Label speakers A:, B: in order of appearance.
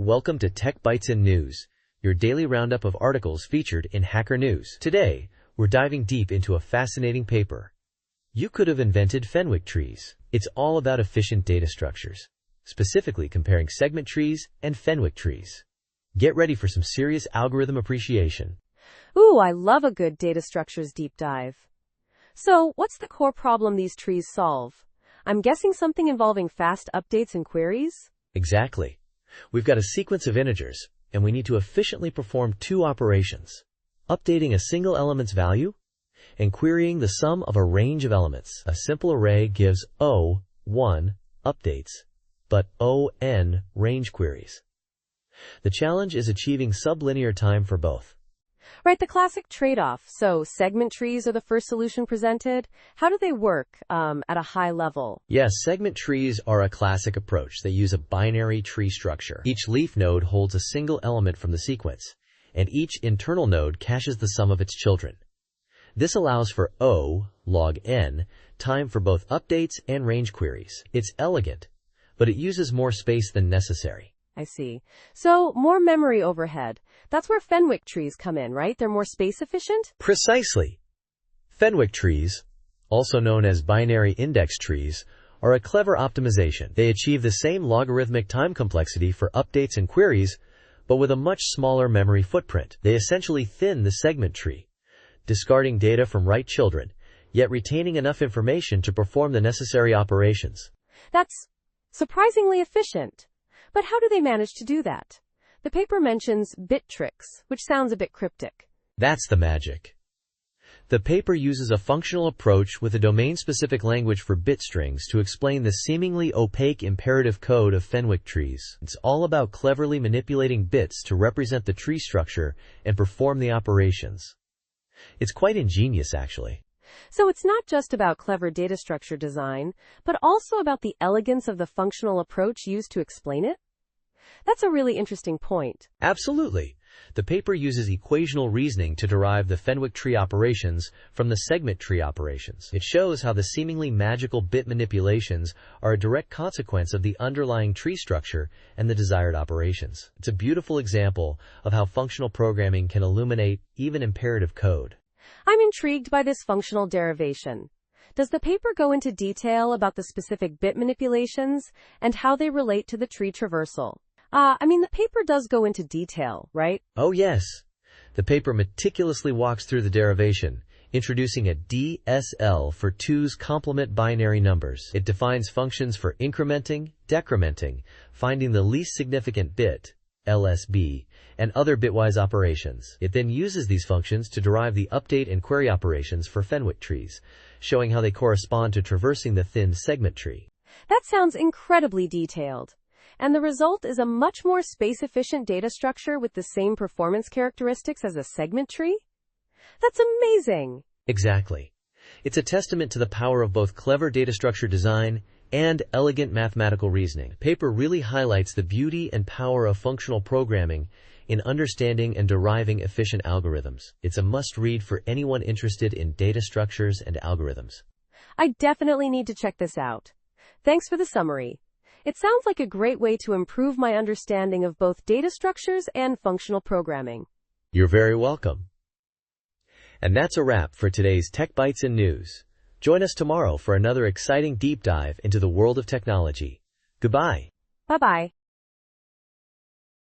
A: Welcome to Tech Bytes and News, your daily roundup of articles featured in Hacker News. Today, we're diving deep into a fascinating paper. You could have invented Fenwick trees. It's all about efficient data structures, specifically comparing segment trees and Fenwick trees. Get ready for some serious algorithm appreciation.
B: Ooh, I love a good data structures deep dive. So, what's the core problem these trees solve? I'm guessing something involving fast updates and queries?
A: Exactly. We've got a sequence of integers, and we need to efficiently perform two operations: updating a single element's value and querying the sum of a range of elements. A simple array gives O1 updates, but ON range queries. The challenge is achieving sublinear time for both.
B: Right, the classic trade-off. So, segment trees are the first solution presented. How do they work at a high level?
A: Yes, segment trees are a classic approach. They use a binary tree structure. Each leaf node holds a single element from the sequence, and each internal node caches the sum of its children. This allows for O log n time for both updates and range queries. It's elegant, but it uses more space than necessary.
B: I see. So, more memory overhead. That's where Fenwick trees come in, right? They're more space efficient?
A: Precisely. Fenwick trees, also known as binary index trees, are a clever optimization. They achieve the same logarithmic time complexity for updates and queries, but with a much smaller memory footprint. They essentially thin the segment tree, discarding data from right children, yet retaining enough information to perform the necessary operations.
B: That's surprisingly efficient. But how do they manage to do that? The paper mentions bit tricks, which sounds a bit cryptic.
A: That's the magic. The paper uses a functional approach with a domain-specific language for bit strings to explain the seemingly opaque imperative code of Fenwick trees. It's all about cleverly manipulating bits to represent the tree structure and perform the operations. It's quite ingenious, actually.
B: So it's not just about clever data structure design, but also about the elegance of the functional approach used to explain it? That's a really interesting point.
A: Absolutely. The paper uses equational reasoning to derive the Fenwick tree operations from the segment tree operations. It shows how the seemingly magical bit manipulations are a direct consequence of the underlying tree structure and the desired operations. It's a beautiful example of how functional programming can illuminate even imperative code.
B: I'm intrigued by this functional derivation. Does the paper go into detail about the specific bit manipulations and how they relate to the tree traversal? The paper does go into detail, right?
A: Oh yes. The paper meticulously walks through the derivation, introducing a DSL for 2's complement binary numbers. It defines functions for incrementing, decrementing, finding the least significant bit, LSB, and other bitwise operations. It then uses these functions to derive the update and query operations for Fenwick trees, showing how they correspond to traversing the thin segment tree.
B: That sounds incredibly detailed. And the result is a much more space-efficient data structure with the same performance characteristics as a segment tree? That's amazing!
A: Exactly. It's a testament to the power of both clever data structure design and elegant mathematical reasoning. The paper really highlights the beauty and power of functional programming in understanding and deriving efficient algorithms. It's a must-read for anyone interested in data structures and algorithms.
B: I definitely need to check this out. Thanks for the summary. It sounds like a great way to improve my understanding of both data structures and functional programming.
A: You're very welcome. And that's a wrap for today's Tech Bytes and News. Join us tomorrow for another exciting deep dive into the world of technology. Goodbye.
B: Bye-bye.